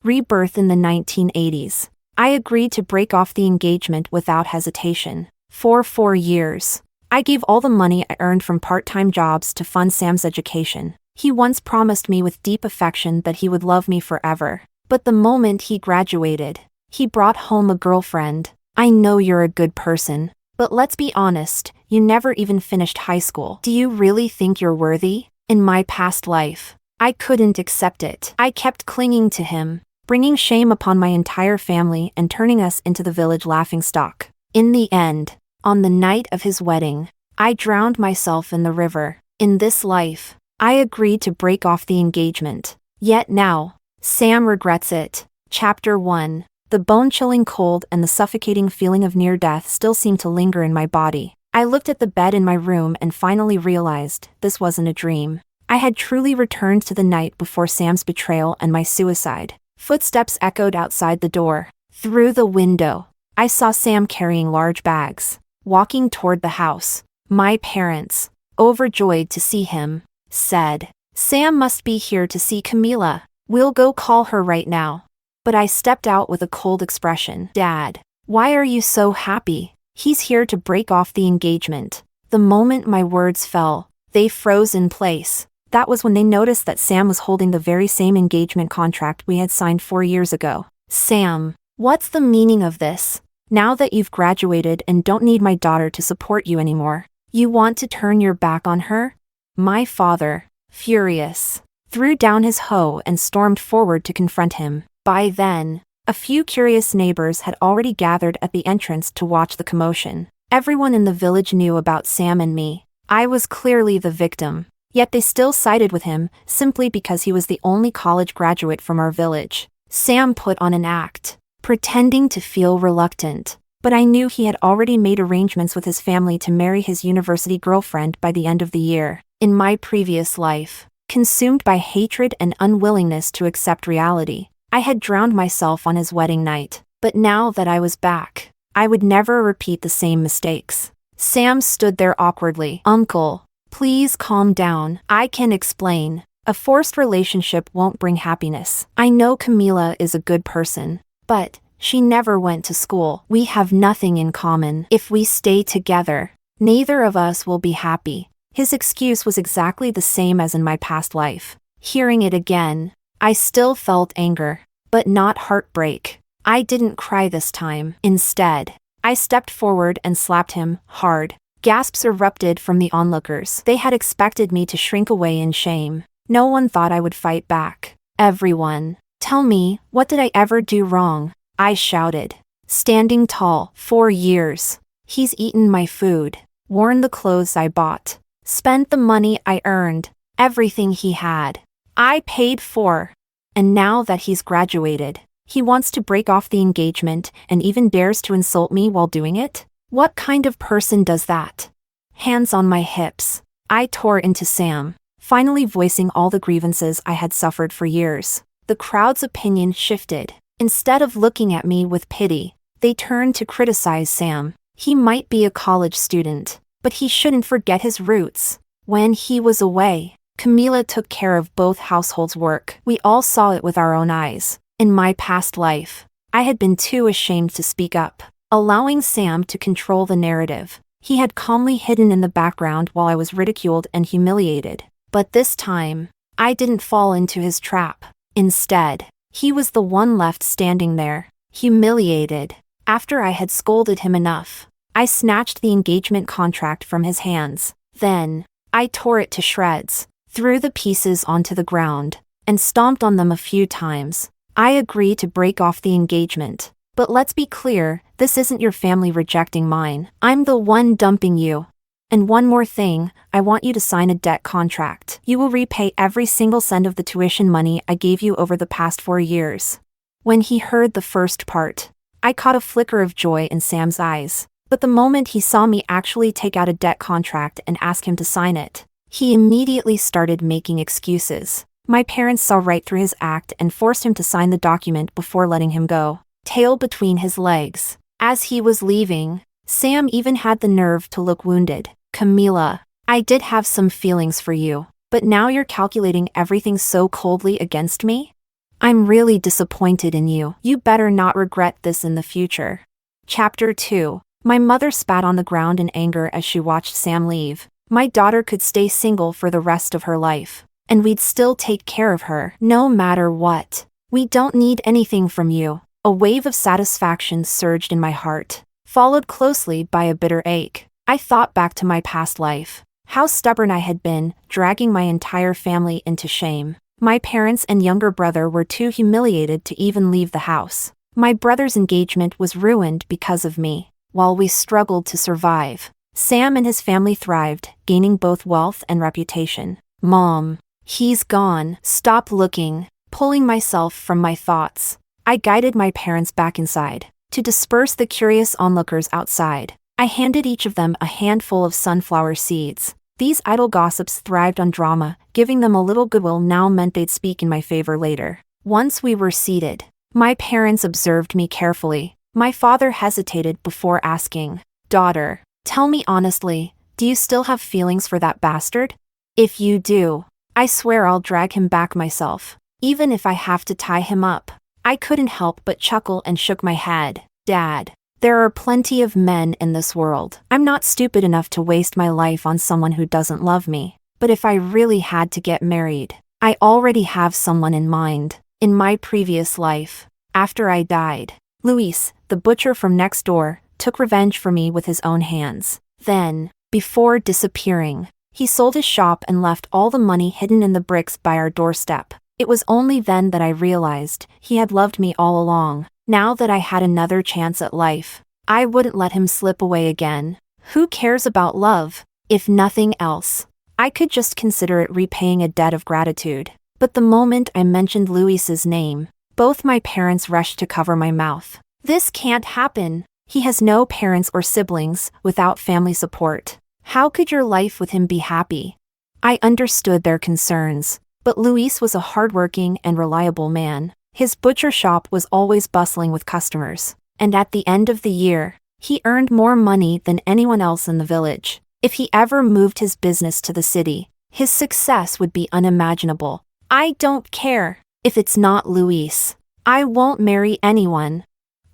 Rebirth in the 1980s. I agreed to break off the engagement without hesitation. For 4 years. I gave all the money I earned from part-time jobs to fund Sam's education. He once promised me with deep affection that he would love me forever. But the moment he graduated, he brought home a girlfriend. I know you're a good person, but let's be honest, you never even finished high school. Do you really think you're worthy? In my past life, I couldn't accept it. I kept clinging to him, bringing shame upon my entire family and turning us into the village laughingstock. In the end, on the night of his wedding, I drowned myself in the river. In this life, I agreed to break off the engagement. Yet now, Sam regrets it. Chapter 1. The bone-chilling cold and the suffocating feeling of near death still seem to linger in my body. I looked at the bed in my room and finally realized this wasn't a dream. I had truly returned to the night before Sam's betrayal and my suicide. Footsteps echoed outside the door. Through the window, I saw Sam carrying large bags, walking toward the house. My parents, overjoyed to see him, said, "Sam must be here to see Camila. We'll go call her right now." But I stepped out with a cold expression. "Dad, why are you so happy? He's here to break off the engagement." The moment my words fell, they froze in place. That was when they noticed that Sam was holding the very same engagement contract we had signed 4 years ago. "Sam, what's the meaning of this? Now that you've graduated and don't need my daughter to support you anymore, you want to turn your back on her?" My father, furious, threw down his hoe and stormed forward to confront him. By then, a few curious neighbors had already gathered at the entrance to watch the commotion. Everyone in the village knew about Sam and me. I was clearly the victim. Yet they still sided with him, simply because he was the only college graduate from our village. Sam put on an act, pretending to feel reluctant. But I knew he had already made arrangements with his family to marry his university girlfriend by the end of the year. In my previous life, consumed by hatred and unwillingness to accept reality, I had drowned myself on his wedding night. But now that I was back, I would never repeat the same mistakes. Sam stood there awkwardly. "Uncle, please calm down. I can explain. A forced relationship won't bring happiness. I know Camila is a good person, but she never went to school. We have nothing in common. If we stay together, neither of us will be happy." His excuse was exactly the same as in my past life. Hearing it again, I still felt anger, but not heartbreak. I didn't cry this time. Instead, I stepped forward and slapped him hard. Gasps erupted from the onlookers. They had expected me to shrink away in shame. No one thought I would fight back. "Everyone, tell me, what did I ever do wrong?" I shouted, standing tall. 4 years. He's eaten my food, worn the clothes I bought, spent the money I earned, everything he had, I paid for. And now that he's graduated, he wants to break off the engagement and even dares to insult me while doing it? What kind of person does that? Hands on my hips, I tore into Sam, finally voicing all the grievances I had suffered for years. The crowd's opinion shifted. Instead of looking at me with pity, they turned to criticize Sam. He might be a college student, but he shouldn't forget his roots. When he was away, Camila took care of both households' work. We all saw it with our own eyes. In my past life, I had been too ashamed to speak up, allowing Sam to control the narrative. He had calmly hidden in the background while I was ridiculed and humiliated. But this time, I didn't fall into his trap. Instead, he was the one left standing there, humiliated. After I had scolded him enough, I snatched the engagement contract from his hands. Then, I tore it to shreds, threw the pieces onto the ground, and stomped on them a few times. I agreed to break off the engagement. But let's be clear, this isn't your family rejecting mine. I'm the one dumping you. And one more thing, I want you to sign a debt contract. You will repay every single cent of the tuition money I gave you over the past 4 years. When he heard the first part, I caught a flicker of joy in Sam's eyes. But the moment he saw me actually take out a debt contract and ask him to sign it, he immediately started making excuses. My parents saw right through his act and forced him to sign the document before letting him go, tail between his legs. As he was leaving, Sam even had the nerve to look wounded. "Camila, I did have some feelings for you, but now you're calculating everything so coldly against me?" I'm really disappointed in you. You better not regret this in the future. Chapter 2. My mother spat on the ground in anger as she watched Sam leave. My daughter could stay single for the rest of her life, and we'd still take care of her, no matter what. We don't need anything from you. A wave of satisfaction surged in my heart, followed closely by a bitter ache. I thought back to my past life. How stubborn I had been, dragging my entire family into shame. My parents and younger brother were too humiliated to even leave the house. My brother's engagement was ruined because of me, while we struggled to survive. Sam and his family thrived, gaining both wealth and reputation. Mom, he's gone. Stop looking. Pulling myself from my thoughts, I guided my parents back inside. To disperse the curious onlookers outside, I handed each of them a handful of sunflower seeds. These idle gossips thrived on drama, giving them a little goodwill now meant they'd speak in my favor later. Once we were seated, my parents observed me carefully. My father hesitated before asking, "Daughter, tell me honestly, do you still have feelings for that bastard? If you do, I swear I'll drag him back myself, even if I have to tie him up." I couldn't help but chuckle and shook my head. Dad, there are plenty of men in this world. I'm not stupid enough to waste my life on someone who doesn't love me. But if I really had to get married, I already have someone in mind. In my previous life, after I died, Luis, the butcher from next door, took revenge for me with his own hands. Then, before disappearing, he sold his shop and left all the money hidden in the bricks by our doorstep. It was only then that I realized he had loved me all along. Now that I had another chance at life, I wouldn't let him slip away again. Who cares about love? If nothing else, I could just consider it repaying a debt of gratitude. But the moment I mentioned Luis's name, both my parents rushed to cover my mouth. This can't happen. He has no parents or siblings, without family support. How could your life with him be happy? I understood their concerns. But Luis was a hardworking and reliable man. His butcher shop was always bustling with customers, and at the end of the year, he earned more money than anyone else in the village. If he ever moved his business to the city, his success would be unimaginable. I don't care. If it's not Luis, I won't marry anyone.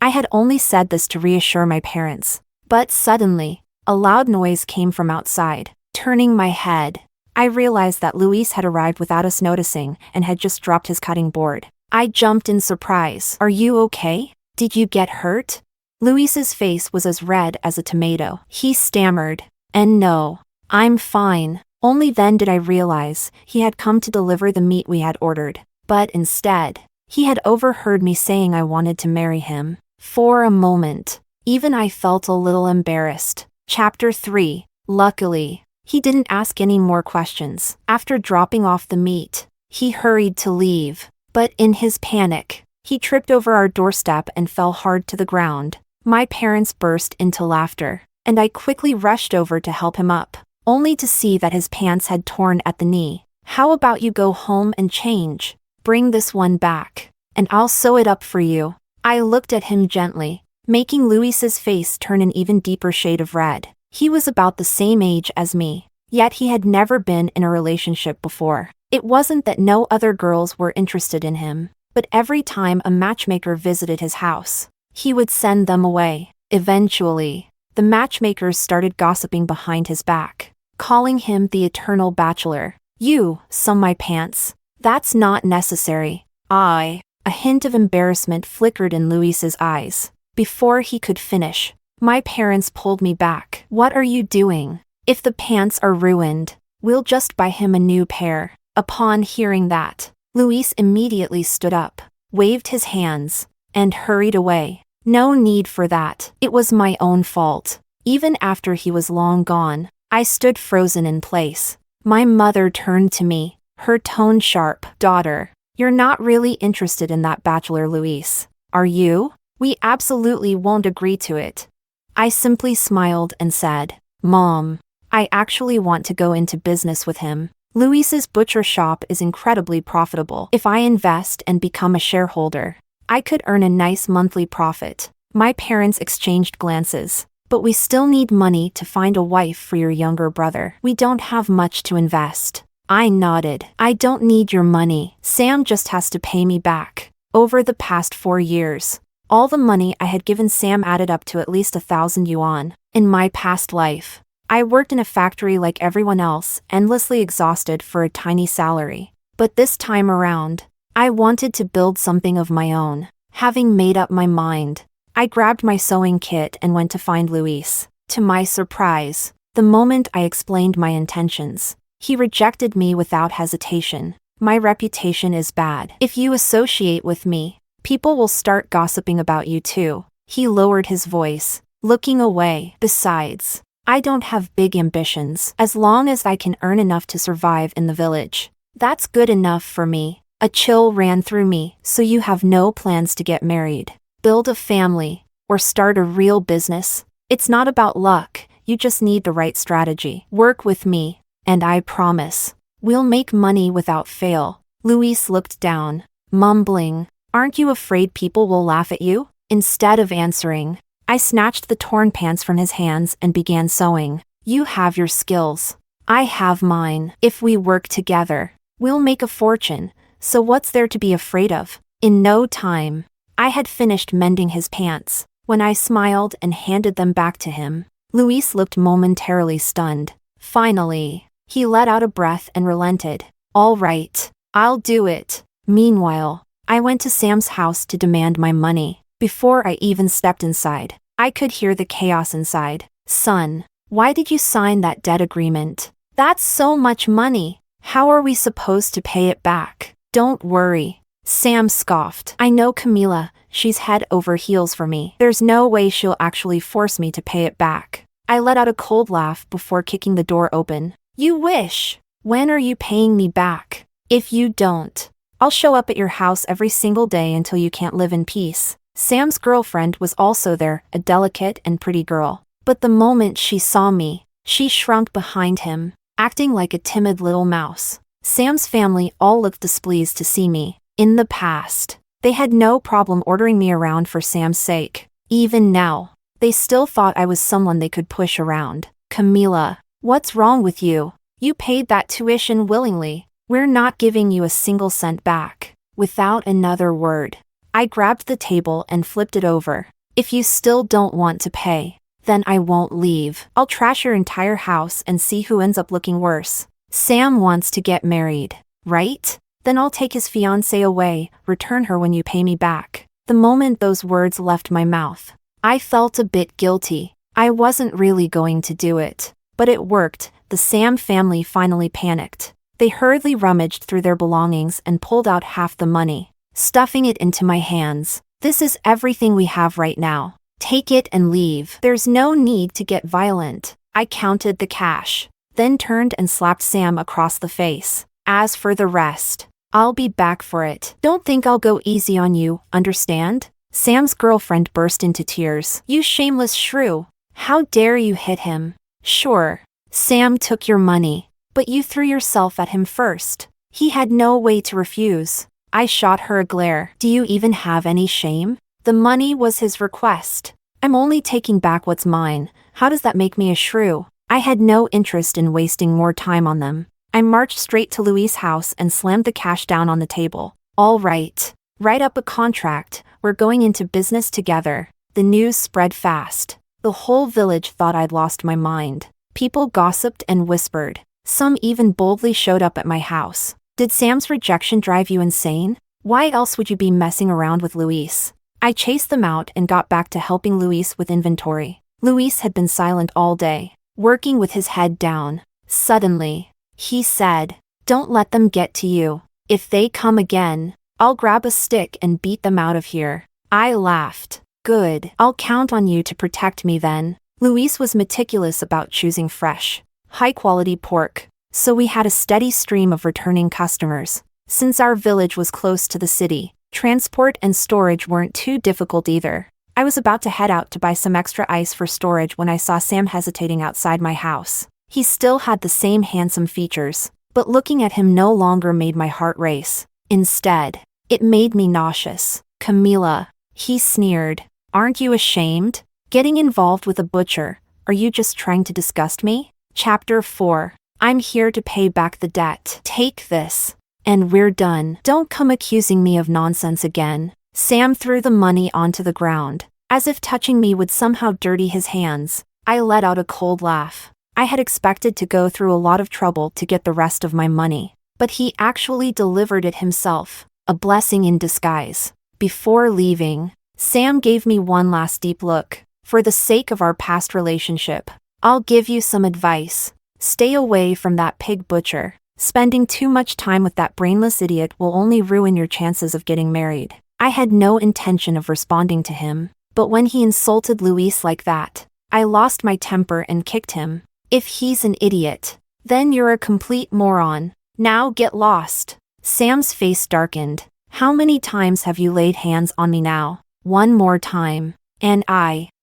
I had only said this to reassure my parents, but suddenly, a loud noise came from outside. Turning my head, I realized that Luis had arrived without us noticing and had just dropped his cutting board. I jumped in surprise. "Are you okay? Did you get hurt?" Luis's face was as red as a tomato. He stammered, "And no, I'm fine." Only then did I realize he had come to deliver the meat we had ordered. But instead, he had overheard me saying I wanted to marry him. For a moment, even I felt a little embarrassed. Chapter 3. Luckily, he didn't ask any more questions. After dropping off the meat, he hurried to leave. But in his panic, he tripped over our doorstep and fell hard to the ground. My parents burst into laughter, and I quickly rushed over to help him up, only to see that his pants had torn at the knee. "How about you go home and change? Bring this one back, and I'll sew it up for you." I looked at him gently, making Luis's face turn an even deeper shade of red. He was about the same age as me, yet he had never been in a relationship before. It wasn't that no other girls were interested in him, but every time a matchmaker visited his house, he would send them away. Eventually, the matchmakers started gossiping behind his back, calling him the eternal bachelor. "You, sew my pants. That's not necessary." A hint of embarrassment flickered in Luis's eyes. Before he could finish, my parents pulled me back. "What are you doing? If the pants are ruined, we'll just buy him a new pair." Upon hearing that, Luis immediately stood up, waved his hands, and hurried away. No need for that. It was my own fault. Even after he was long gone, I stood frozen in place. My mother turned to me, her tone sharp. "Daughter, you're not really interested in that bachelor Luis, are you?" "We absolutely won't agree to it." I simply smiled and said, "Mom, I actually want to go into business with him. Luis's butcher shop is incredibly profitable. If I invest and become a shareholder, I could earn a nice monthly profit." My parents exchanged glances. "But we still need money to find a wife for your younger brother. We don't have much to invest." I nodded. I don't need your money. Sam just has to pay me back. Over the past 4 years, all the money I had given Sam added up to at least 1,000 yuan. In my past life, I worked in a factory like everyone else, endlessly exhausted for a tiny salary. But this time around, I wanted to build something of my own. Having made up my mind, I grabbed my sewing kit and went to find Luis. To my surprise, the moment I explained my intentions, he rejected me without hesitation. My reputation is bad. If you associate with me, people will start gossiping about you too. He lowered his voice, looking away. Besides, I don't have big ambitions. As long as I can earn enough to survive in the village, that's good enough for me. A chill ran through me. So you have no plans to get married, build a family, or start a real business? It's not about luck, you just need the right strategy. Work with me, and I promise, we'll make money without fail. Luis looked down, mumbling, "Aren't you afraid people will laugh at you?" Instead of answering, I snatched the torn pants from his hands and began sewing. You have your skills. I have mine. If we work together, we'll make a fortune, so what's there to be afraid of? In no time, I had finished mending his pants. When I smiled and handed them back to him, Luis looked momentarily stunned. Finally, he let out a breath and relented. All right, I'll do it. Meanwhile, I went to Sam's house to demand my money. Before I even stepped inside, I could hear the chaos inside. Son, why did you sign that debt agreement? That's so much money. How are we supposed to pay it back? Don't worry. Sam scoffed. I know Camila, she's head over heels for me. There's no way she'll actually force me to pay it back. I let out a cold laugh before kicking the door open. You wish. When are you paying me back? If you don't, I'll show up at your house every single day until you can't live in peace. Sam's girlfriend was also there, a delicate and pretty girl. But the moment she saw me, she shrunk behind him, acting like a timid little mouse. Sam's family all looked displeased to see me. In the past, they had no problem ordering me around for Sam's sake. Even now, they still thought I was someone they could push around. Camila, what's wrong with you? You paid that tuition willingly. We're not giving you a single cent back. Without another word, I grabbed the table and flipped it over. If you still don't want to pay, then I won't leave. I'll trash your entire house and see who ends up looking worse. Sam wants to get married, right? Then I'll take his fiancée away, return her when you pay me back. The moment those words left my mouth, I felt a bit guilty. I wasn't really going to do it, but it worked. The Sam family finally panicked. They hurriedly rummaged through their belongings and pulled out half the money, stuffing it into my hands. This is everything we have right now. Take it and leave. There's no need to get violent. I counted the cash, then turned and slapped Sam across the face. As for the rest, I'll be back for it. Don't think I'll go easy on you, understand? Sam's girlfriend burst into tears. You shameless shrew. How dare you hit him? Sure, Sam took your money, but you threw yourself at him first. He had no way to refuse. I shot her a glare. Do you even have any shame? The money was his request. I'm only taking back what's mine. How does that make me a shrew? I had no interest in wasting more time on them. I marched straight to Louis' house and slammed the cash down on the table. All right. Write up a contract. We're going into business together. The news spread fast. The whole village thought I'd lost my mind. People gossiped and whispered. Some even boldly showed up at my house. Did Sam's rejection drive you insane? Why else would you be messing around with Luis? I chased them out and got back to helping Luis with inventory. Luis had been silent all day, working with his head down. Suddenly, he said, "Don't let them get to you. If they come again, I'll grab a stick and beat them out of here." I laughed. Good. I'll count on you to protect me then. Luis was meticulous about choosing fresh, high-quality pork, so we had a steady stream of returning customers. Since our village was close to the city, transport and storage weren't too difficult either. I was about to head out to buy some extra ice for storage when I saw Sam hesitating outside my house. He still had the same handsome features, but looking at him no longer made my heart race. Instead, it made me nauseous. "Camila," he sneered, "aren't you ashamed? Getting involved with a butcher, are you just trying to disgust me?" Chapter 4. I'm here to pay back the debt. Take this. And we're done. Don't come accusing me of nonsense again. Sam threw the money onto the ground, as if touching me would somehow dirty his hands. I let out a cold laugh. I had expected to go through a lot of trouble to get the rest of my money, but he actually delivered it himself, a blessing in disguise. Before leaving, Sam gave me one last deep look. For the sake of our past relationship, I'll give you some advice. Stay away from that pig butcher. Spending too much time with that brainless idiot will only ruin your chances of getting married. I had no intention of responding to him, but when he insulted Luis like that, I lost my temper and kicked him. If he's an idiot, then you're a complete moron. Now get lost. Sam's face darkened. How many times have you laid hands on me now? One more time. And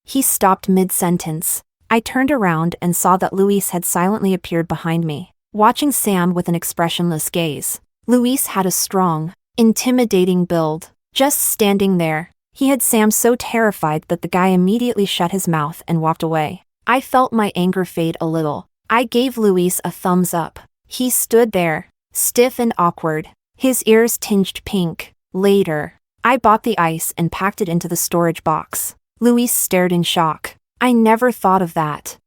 He stopped mid-sentence. I turned around and saw that Luis had silently appeared behind me, watching Sam with an expressionless gaze. Luis had a strong, intimidating build. Just standing there, he had Sam so terrified that the guy immediately shut his mouth and walked away. I felt my anger fade a little. I gave Luis a thumbs up. He stood there, stiff and awkward, his ears tinged pink. Later, I bought the ice and packed it into the storage box. Luis stared in shock. I never thought of that.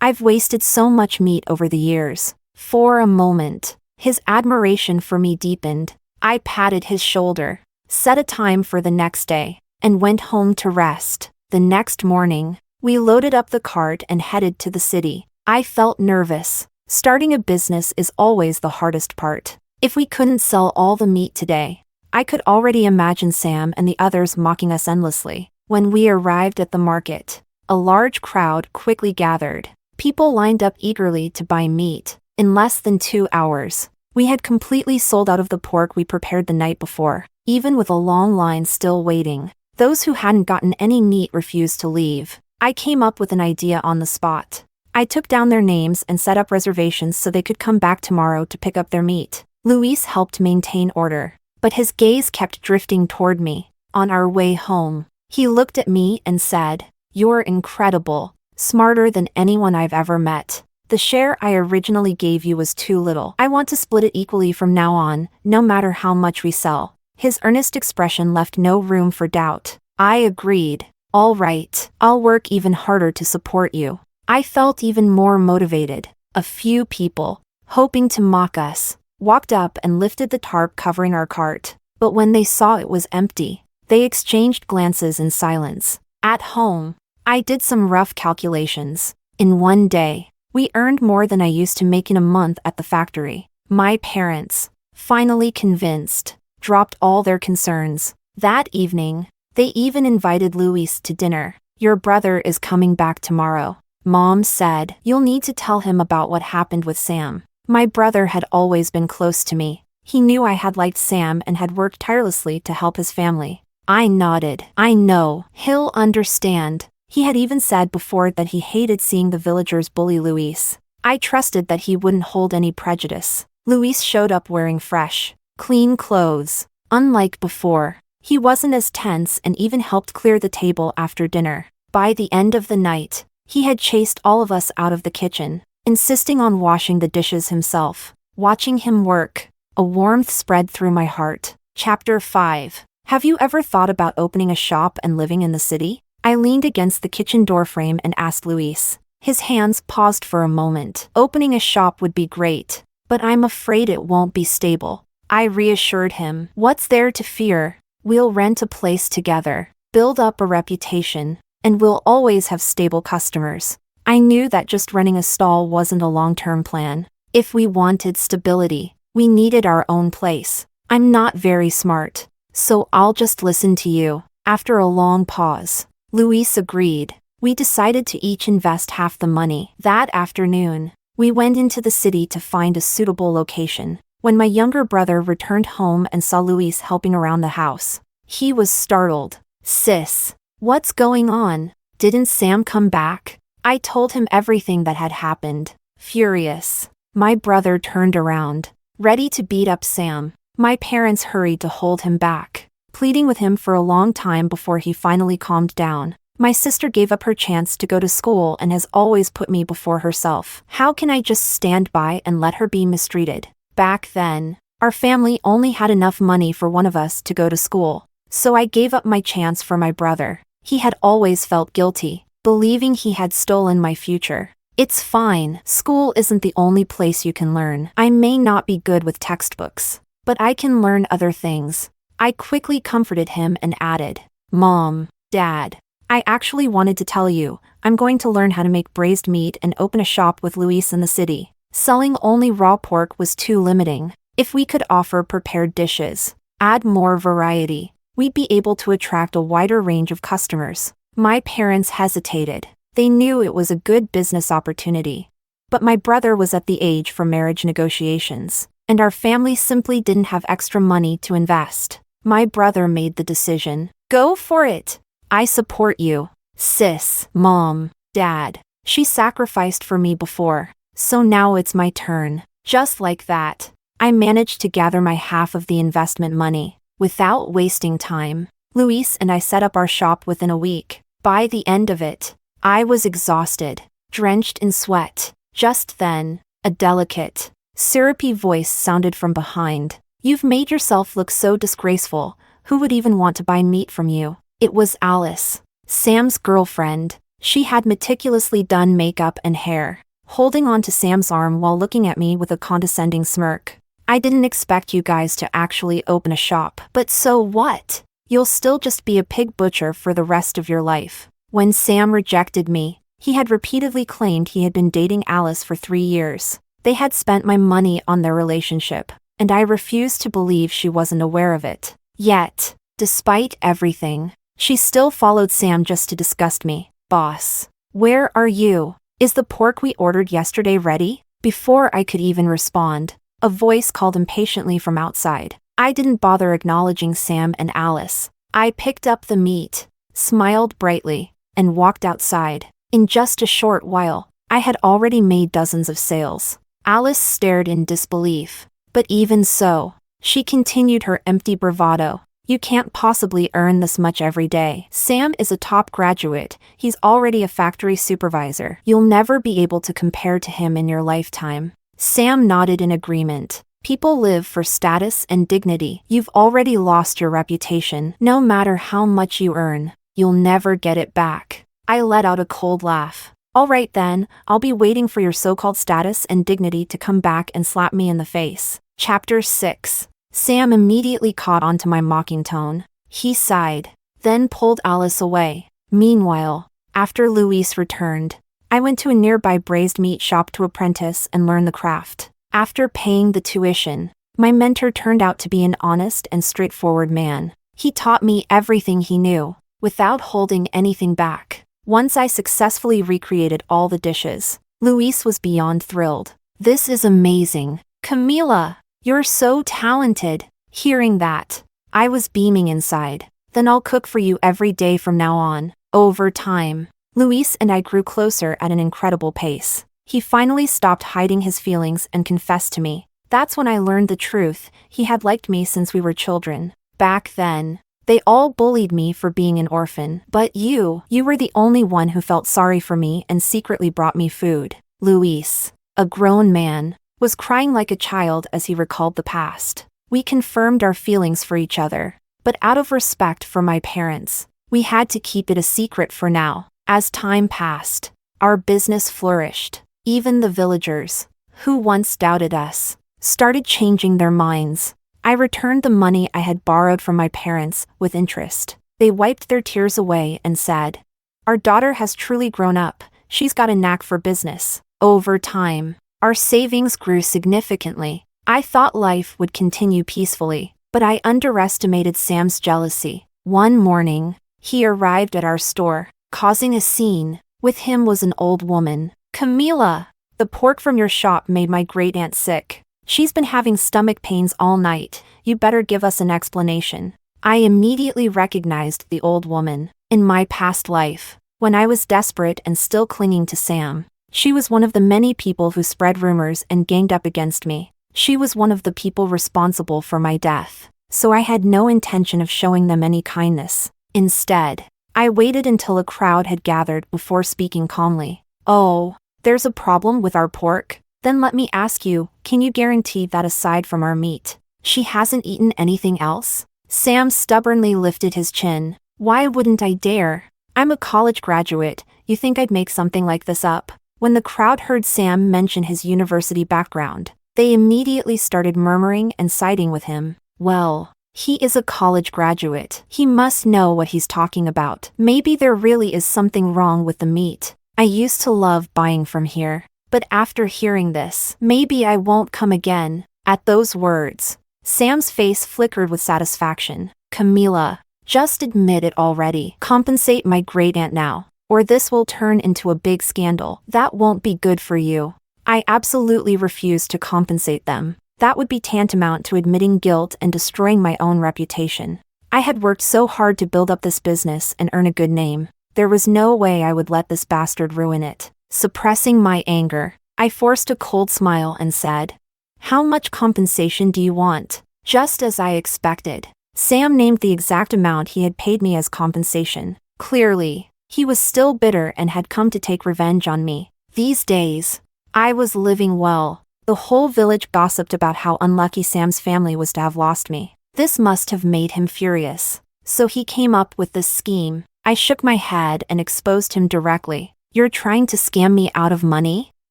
I've wasted so much meat over the years. For a moment, his admiration for me deepened. I patted his shoulder, set a time for the next day, and went home to rest. The next morning, we loaded up the cart and headed to the city. I felt nervous. Starting a business is always the hardest part. If we couldn't sell all the meat today, I could already imagine Sam and the others mocking us endlessly. When we arrived at the market, a large crowd quickly gathered. People lined up eagerly to buy meat. In less than 2 hours, we had completely sold out of the pork we prepared the night before, even with a long line still waiting. Those who hadn't gotten any meat refused to leave. I came up with an idea on the spot. I took down their names and set up reservations so they could come back tomorrow to pick up their meat. Luis helped maintain order, but his gaze kept drifting toward me. On our way home, he looked at me and said, "You're incredible, smarter than anyone I've ever met. The share I originally gave you was too little. I want to split it equally from now on, no matter how much we sell." His earnest expression left no room for doubt. I agreed. "All right, I'll work even harder to support you." I felt even more motivated. A few people, hoping to mock us, walked up and lifted the tarp covering our cart, but when they saw it was empty, they exchanged glances in silence. At home, I did some rough calculations. In one day, we earned more than I used to make in a month at the factory. My parents, finally convinced, dropped all their concerns. That evening, they even invited Luis to dinner. "Your brother is coming back tomorrow," Mom said. "You'll need to tell him about what happened with Sam." My brother had always been close to me. He knew I had liked Sam and had worked tirelessly to help his family. I nodded. "I know. He'll understand." He had even said before that he hated seeing the villagers bully Luis. I trusted that he wouldn't hold any prejudice. Luis showed up wearing fresh, clean clothes. Unlike before, he wasn't as tense and even helped clear the table after dinner. By the end of the night, he had chased all of us out of the kitchen, insisting on washing the dishes himself. Watching him work, a warmth spread through my heart. Chapter 5. Have you ever thought about opening a shop and living in the city? I leaned against the kitchen doorframe and asked Luis. His hands paused for a moment. "Opening a shop would be great, but I'm afraid it won't be stable." I reassured him. "What's there to fear? We'll rent a place together, build up a reputation, and we'll always have stable customers." I knew that just running a stall wasn't a long-term plan. If we wanted stability, we needed our own place. "I'm not very smart, so I'll just listen to you." After a long pause, Luis agreed. We decided to each invest half the money. That afternoon, we went into the city to find a suitable location. When my younger brother returned home and saw Luis helping around the house, he was startled. "Sis, what's going on? Didn't Sam come back?" I told him everything that had happened. Furious, my brother turned around, ready to beat up Sam. My parents hurried to hold him back, pleading with him for a long time before he finally calmed down. My sister gave up her chance to go to school and has always put me before herself. How can I just stand by and let her be mistreated? Back then, our family only had enough money for one of us to go to school, so I gave up my chance for my brother. He had always felt guilty, believing he had stolen my future. It's fine, school isn't the only place you can learn. I may not be good with textbooks, but I can learn other things. I quickly comforted him and added, Mom, Dad, I actually wanted to tell you, I'm going to learn how to make braised meat and open a shop with Luis in the city. Selling only raw pork was too limiting. If we could offer prepared dishes, add more variety, we'd be able to attract a wider range of customers. My parents hesitated. They knew it was a good business opportunity. But my brother was at the age for marriage negotiations, and our family simply didn't have extra money to invest. My brother made the decision. Go for it. I support you. Sis, Mom, Dad. She sacrificed for me before, so now it's my turn. Just like that, I managed to gather my half of the investment money. Without wasting time, Luis and I set up our shop within a week. By the end of it, I was exhausted, drenched in sweat. Just then, a delicate, syrupy voice sounded from behind. You've made yourself look so disgraceful. Who would even want to buy meat from you? It was Alice, Sam's girlfriend. She had meticulously done makeup and hair, holding onto Sam's arm while looking at me with a condescending smirk. I didn't expect you guys to actually open a shop. But so what? You'll still just be a pig butcher for the rest of your life. When Sam rejected me, he had repeatedly claimed he had been dating Alice for 3 years. They had spent my money on their relationship, and I refused to believe she wasn't aware of it. Yet, despite everything, she still followed Sam just to disgust me. Boss, where are you? Is the pork we ordered yesterday ready? Before I could even respond, a voice called impatiently from outside. I didn't bother acknowledging Sam and Alice. I picked up the meat, smiled brightly, and walked outside. In just a short while, I had already made dozens of sales. Alice stared in disbelief. But even so, she continued her empty bravado. You can't possibly earn this much every day. Sam is a top graduate. He's already a factory supervisor. You'll never be able to compare to him in your lifetime. Sam nodded in agreement. People live for status and dignity. You've already lost your reputation. No matter how much you earn, you'll never get it back. I let out a cold laugh. All right then, I'll be waiting for your so-called status and dignity to come back and slap me in the face. Chapter 6. Sam immediately caught on to my mocking tone. He sighed, then pulled Alice away. Meanwhile, after Luis returned, I went to a nearby braised meat shop to apprentice and learn the craft. After paying the tuition, my mentor turned out to be an honest and straightforward man. He taught me everything he knew, without holding anything back. Once I successfully recreated all the dishes, Luis was beyond thrilled. This is amazing. Camila, you're so talented. Hearing that, I was beaming inside. Then I'll cook for you every day from now on. Over time, Luis and I grew closer at an incredible pace. He finally stopped hiding his feelings and confessed to me. That's when I learned the truth. He had liked me since we were children. Back then, they all bullied me for being an orphan. But you were the only one who felt sorry for me and secretly brought me food. Luis, a grown man, was crying like a child as he recalled the past. We confirmed our feelings for each other, but out of respect for my parents, we had to keep it a secret for now. As time passed, our business flourished. Even the villagers, who once doubted us, started changing their minds. I returned the money I had borrowed from my parents with interest. They wiped their tears away and said, "Our daughter has truly grown up. She's got a knack for business." Over time, our savings grew significantly. I thought life would continue peacefully, but I underestimated Sam's jealousy. One morning, he arrived at our store, causing a scene. With him was an old woman. "Camila, the pork from your shop made my great-aunt sick. She's been having stomach pains all night. You better give us an explanation." I immediately recognized the old woman. In my past life, when I was desperate and still clinging to Sam, she was one of the many people who spread rumors and ganged up against me. She was one of the people responsible for my death, so I had no intention of showing them any kindness. Instead, I waited until a crowd had gathered before speaking calmly. Oh, there's a problem with our pork? Then let me ask you, can you guarantee that aside from our meat, she hasn't eaten anything else? Sam stubbornly lifted his chin. Why wouldn't I dare? I'm a college graduate, you think I'd make something like this up? When the crowd heard Sam mention his university background, they immediately started murmuring and siding with him. Well, he is a college graduate. He must know what he's talking about. Maybe there really is something wrong with the meat. I used to love buying from here. But after hearing this, maybe I won't come again. At those words, Sam's face flickered with satisfaction. Camila, just admit it already. Compensate my great-aunt now, or this will turn into a big scandal. That won't be good for you. I absolutely refuse to compensate them. That would be tantamount to admitting guilt and destroying my own reputation. I had worked so hard to build up this business and earn a good name. There was no way I would let this bastard ruin it. Suppressing my anger, I forced a cold smile and said, "How much compensation do you want?" Just as I expected, Sam named the exact amount he had paid me as compensation. Clearly, he was still bitter and had come to take revenge on me. These days, I was living well. The whole village gossiped about how unlucky Sam's family was to have lost me. This must have made him furious. So he came up with this scheme. I shook my head and exposed him directly. You're trying to scam me out of money?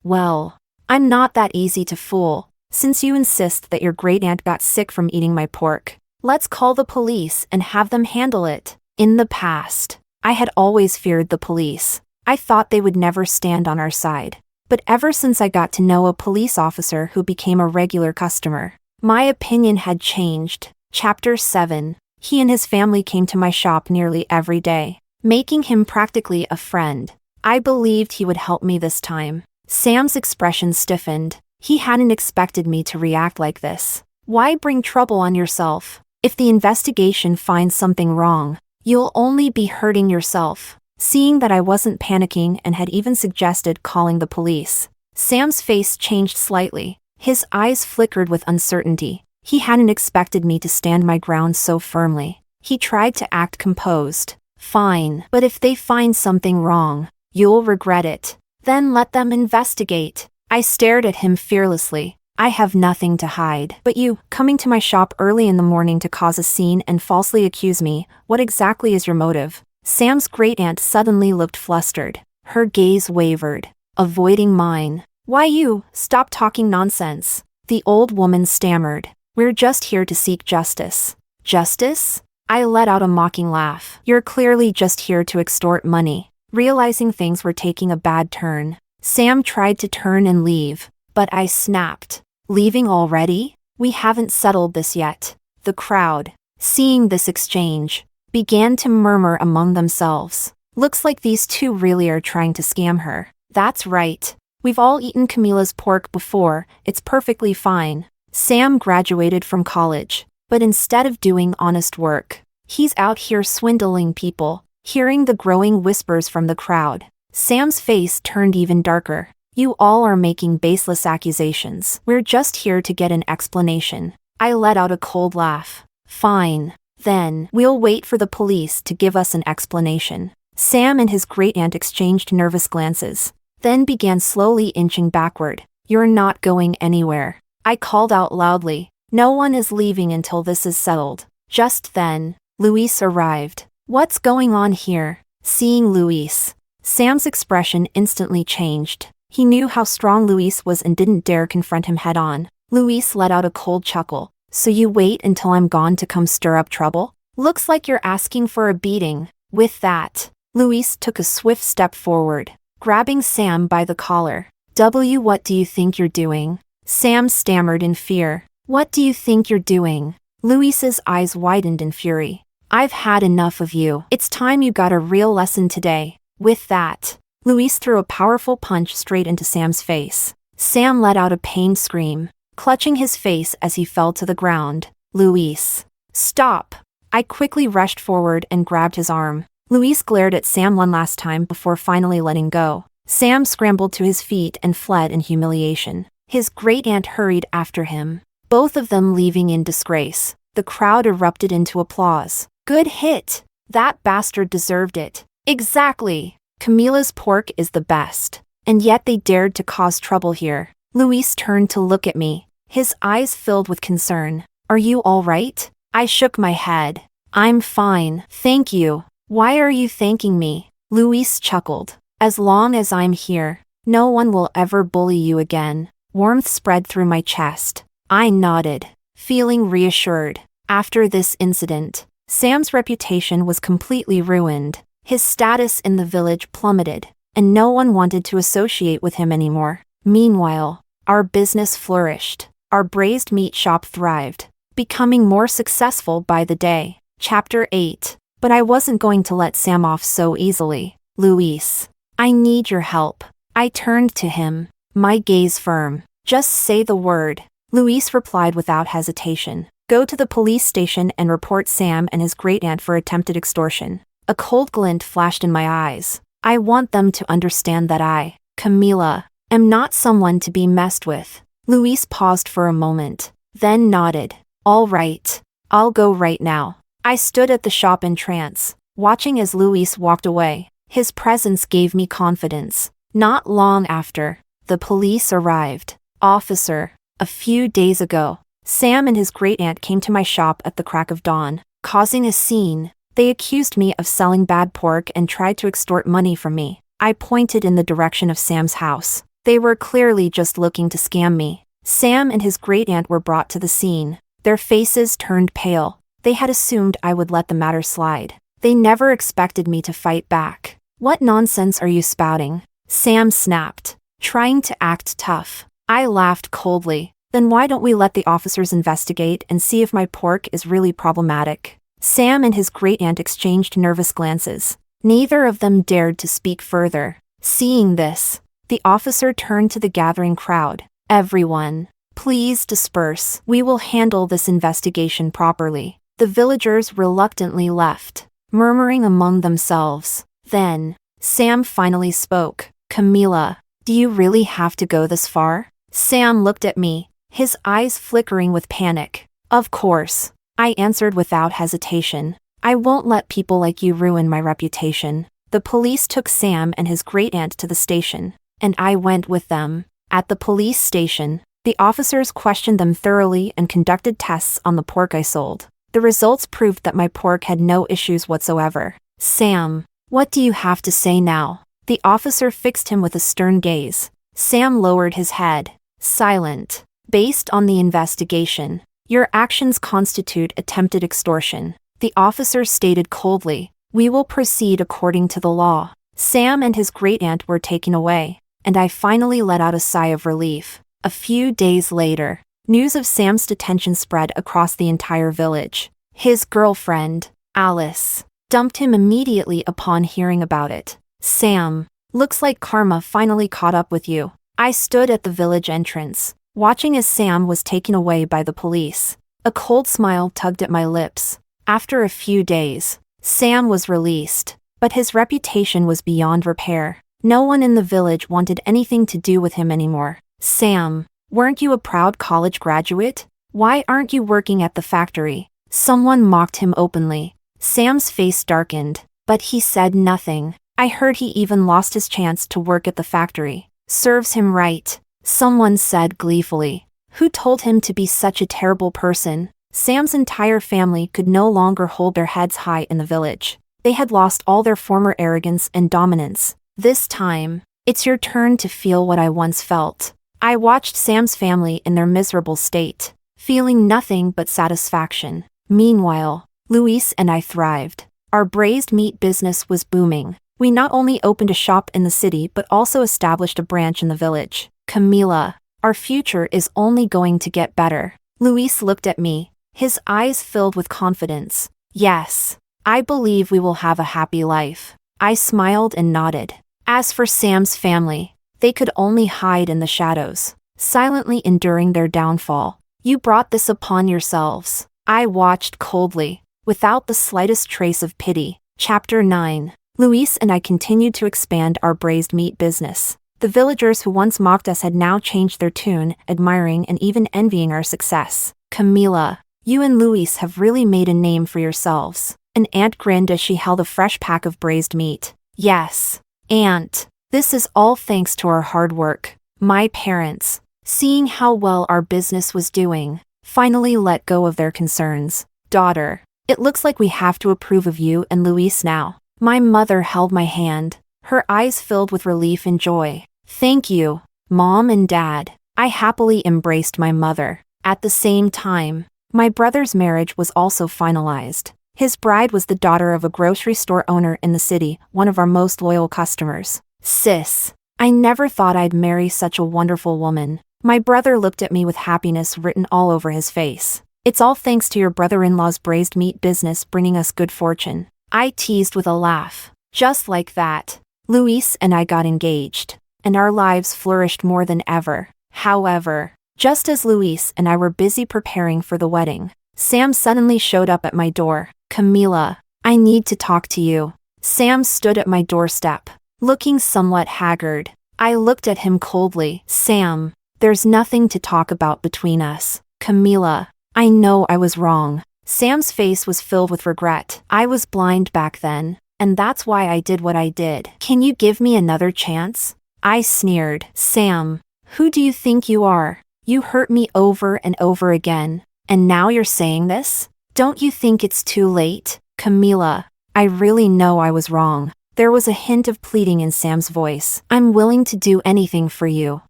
Well, I'm not that easy to fool. Since you insist that your great-aunt got sick from eating my pork, let's call the police and have them handle it. In the past, I had always feared the police. I thought they would never stand on our side. But ever since I got to know a police officer who became a regular customer, my opinion had changed. Chapter 7. He and his family came to my shop nearly every day, making him practically a friend. I believed he would help me this time. Sam's expression stiffened. He hadn't expected me to react like this. Why bring trouble on yourself? If the investigation finds something wrong, you'll only be hurting yourself. Seeing that I wasn't panicking and had even suggested calling the police, Sam's face changed slightly. His eyes flickered with uncertainty. He hadn't expected me to stand my ground so firmly. He tried to act composed. Fine, but if they find something wrong, you'll regret it. Then let them investigate. I stared at him fearlessly. I have nothing to hide. But you, coming to my shop early in the morning to cause a scene and falsely accuse me, what exactly is your motive? Sam's great-aunt suddenly looked flustered. Her gaze wavered, avoiding mine. Why you? Stop talking nonsense. The old woman stammered. We're just here to seek justice. Justice? I let out a mocking laugh. You're clearly just here to extort money. Realizing things were taking a bad turn, Sam tried to turn and leave, but I snapped. Leaving already? We haven't settled this yet. The crowd, seeing this exchange, began to murmur among themselves. Looks like these two really are trying to scam her. That's right. We've all eaten Camila's pork before, it's perfectly fine. Sam graduated from college, but instead of doing honest work, he's out here swindling people. Hearing the growing whispers from the crowd, Sam's face turned even darker. You all are making baseless accusations. We're just here to get an explanation. I let out a cold laugh. Fine. Then, we'll wait for the police to give us an explanation. Sam and his great-aunt exchanged nervous glances, then began slowly inching backward. You're not going anywhere. I called out loudly. No one is leaving until this is settled. Just then, Luis arrived. What's going on here? Seeing Luis, Sam's expression instantly changed. He knew how strong Luis was and didn't dare confront him head-on. Luis let out a cold chuckle. So you wait until I'm gone to come stir up trouble? Looks like you're asking for a beating. With that, Luis took a swift step forward, grabbing Sam by the collar. What do you think you're doing? Sam stammered in fear. What do you think you're doing? Luis's eyes widened in fury. I've had enough of you. It's time you got a real lesson today. With that, Luis threw a powerful punch straight into Sam's face. Sam let out a pained scream, clutching his face as he fell to the ground. Luis, stop! I quickly rushed forward and grabbed his arm. Luis glared at Sam one last time before finally letting go. Sam scrambled to his feet and fled in humiliation. His great-aunt hurried after him, both of them leaving in disgrace. The crowd erupted into applause. Good hit! That bastard deserved it. Exactly. Camila's pork is the best. And yet they dared to cause trouble here. Luis turned to look at me, his eyes filled with concern. Are you all right? I shook my head. I'm fine, thank you. Why are you thanking me? Luis chuckled. As long as I'm here, no one will ever bully you again. Warmth spread through my chest. I nodded, feeling reassured. After this incident, Sam's reputation was completely ruined. His status in the village plummeted, and no one wanted to associate with him anymore. Meanwhile, our business flourished. Our braised meat shop thrived, becoming more successful by the day. Chapter 8. But I wasn't going to let Sam off so easily. Luis, I need your help. I turned to him, my gaze firm. Just say the word. Luis replied without hesitation. Go to the police station and report Sam and his great-aunt for attempted extortion. A cold glint flashed in my eyes. I want them to understand that I, Camila, am not someone to be messed with. Luis paused for a moment, then nodded. All right, I'll go right now. I stood at the shop in trance, watching as Luis walked away. His presence gave me confidence. Not long after, the police arrived. Officer, a few days ago, Sam and his great-aunt came to my shop at the crack of dawn, causing a scene. They accused me of selling bad pork and tried to extort money from me. I pointed in the direction of Sam's house. They were clearly just looking to scam me. Sam and his great-aunt were brought to the scene. Their faces turned pale. They had assumed I would let the matter slide. They never expected me to fight back. What nonsense are you spouting? Sam snapped, trying to act tough. I laughed coldly. Then why don't we let the officers investigate and see if my pork is really problematic? Sam and his great-aunt exchanged nervous glances. Neither of them dared to speak further. Seeing this, the officer turned to the gathering crowd. Everyone, please disperse. We will handle this investigation properly. The villagers reluctantly left, murmuring among themselves. Then, Sam finally spoke. Camila, do you really have to go this far? Sam looked at me, his eyes flickering with panic. Of course, I answered without hesitation. I won't let people like you ruin my reputation. The police took Sam and his great-aunt to the station, and I went with them. At the police station, the officers questioned them thoroughly and conducted tests on the pork I sold. The results proved that my pork had no issues whatsoever. Sam, what do you have to say now? The officer fixed him with a stern gaze. Sam lowered his head, silent. Based on the investigation, your actions constitute attempted extortion. The officer stated coldly. We will proceed according to the law. Sam and his great-aunt were taken away, and I finally let out a sigh of relief. A few days later, news of Sam's detention spread across the entire village. His girlfriend, Alice, dumped him immediately upon hearing about it. Sam, looks like karma finally caught up with you. I stood at the village entrance, watching as Sam was taken away by the police. A cold smile tugged at my lips. After a few days, Sam was released, but his reputation was beyond repair. No one in the village wanted anything to do with him anymore. Sam, weren't you a proud college graduate? Why aren't you working at the factory? Someone mocked him openly. Sam's face darkened, but he said nothing. I heard he even lost his chance to work at the factory. Serves him right, someone said gleefully. Who told him to be such a terrible person? Sam's entire family could no longer hold their heads high in the village. They had lost all their former arrogance and dominance. This time, it's your turn to feel what I once felt. I watched Sam's family in their miserable state, feeling nothing but satisfaction. Meanwhile, Luis and I thrived. Our braised meat business was booming. We not only opened a shop in the city but also established a branch in the village. Camila, our future is only going to get better. Luis looked at me, his eyes filled with confidence. Yes, I believe we will have a happy life. I smiled and nodded. As for Sam's family, they could only hide in the shadows, silently enduring their downfall. You brought this upon yourselves. I watched coldly, without the slightest trace of pity. Chapter 9. Luis and I continued to expand our braised meat business. The villagers who once mocked us had now changed their tune, admiring and even envying our success. Camila, you and Luis have really made a name for yourselves. An aunt grinned as she held a fresh pack of braised meat. Yes, Aunt. This is all thanks to our hard work. My parents, seeing how well our business was doing, finally let go of their concerns. Daughter, it looks like we have to approve of you and Luis now. My mother held my hand, her eyes filled with relief and joy. Thank you, Mom and Dad. I happily embraced my mother. At the same time, my brother's marriage was also finalized. His bride was the daughter of a grocery store owner in the city, one of our most loyal customers. Sis, I never thought I'd marry such a wonderful woman. My brother looked at me with happiness written all over his face. It's all thanks to your brother-in-law's braised meat business bringing us good fortune. I teased with a laugh. Just like that, Luis and I got engaged, and our lives flourished more than ever. However, just as Luis and I were busy preparing for the wedding, Sam suddenly showed up at my door. Camila, I need to talk to you. Sam stood at my doorstep, looking somewhat haggard. I looked at him coldly. Sam, there's nothing to talk about between us. Camila, I know I was wrong. Sam's face was filled with regret. I was blind back then, and that's why I did what I did. Can you give me another chance? I sneered. Sam, who do you think you are? You hurt me over and over again, and now you're saying this? Don't you think it's too late? Camila, I really know I was wrong. There was a hint of pleading in Sam's voice. I'm willing to do anything for you.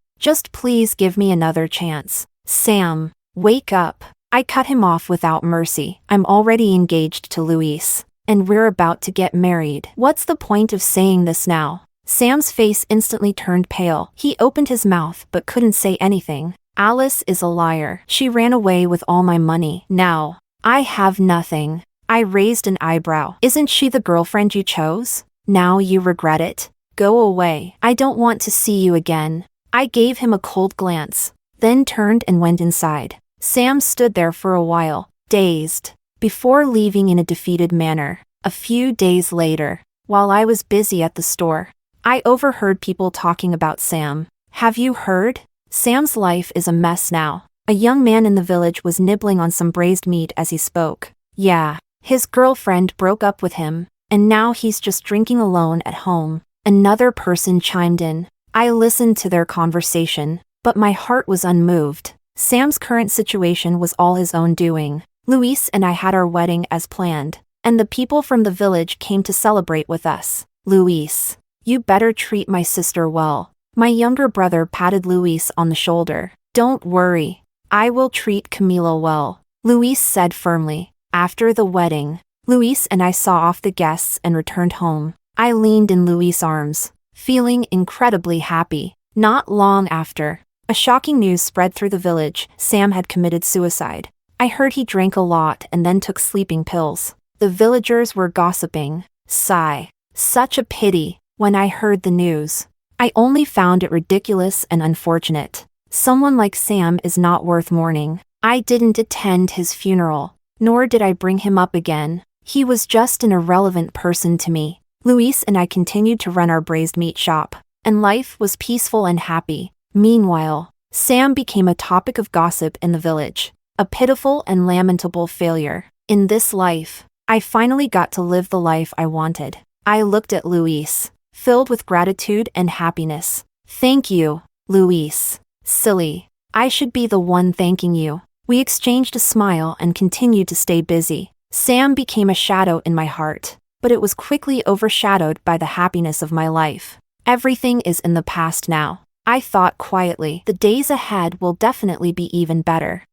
Just please give me another chance. Sam, wake up. I cut him off without mercy. I'm already engaged to Luis, and we're about to get married. What's the point of saying this now? Sam's face instantly turned pale. He opened his mouth but couldn't say anything. Alice is a liar. She ran away with all my money. Now, I have nothing. I raised an eyebrow. Isn't she the girlfriend you chose? Now you regret it? Go away. I don't want to see you again. I gave him a cold glance, then turned and went inside. Sam stood there for a while, dazed, before leaving in a defeated manner. A few days later, while I was busy at the store, I overheard people talking about Sam. Have you heard? Sam's life is a mess now. A young man in the village was nibbling on some braised meat as he spoke. Yeah, his girlfriend broke up with him, and now he's just drinking alone at home. Another person chimed in. I listened to their conversation, but my heart was unmoved. Sam's current situation was all his own doing. Luis and I had our wedding as planned, and the people from the village came to celebrate with us. Luis, you better treat my sister well. My younger brother patted Luis on the shoulder. Don't worry, I will treat Camila well, Luis said firmly. After the wedding, Luis and I saw off the guests and returned home. I leaned in Luis' arms, feeling incredibly happy. Not long after, a shocking news spread through the village. Sam had committed suicide. I heard he drank a lot and then took sleeping pills. The villagers were gossiping. Sigh. Such a pity. When I heard the news, I only found it ridiculous and unfortunate. Someone like Sam is not worth mourning. I didn't attend his funeral, nor did I bring him up again. He was just an irrelevant person to me. Luis and I continued to run our braised meat shop, and life was peaceful and happy. Meanwhile, Sam became a topic of gossip in the village, a pitiful and lamentable failure. In this life, I finally got to live the life I wanted. I looked at Luis, filled with gratitude and happiness. Thank you, Luis. Silly. I should be the one thanking you. We exchanged a smile and continued to stay busy. Sam became a shadow in my heart, but it was quickly overshadowed by the happiness of my life. Everything is in the past now. I thought quietly. The days ahead will definitely be even better.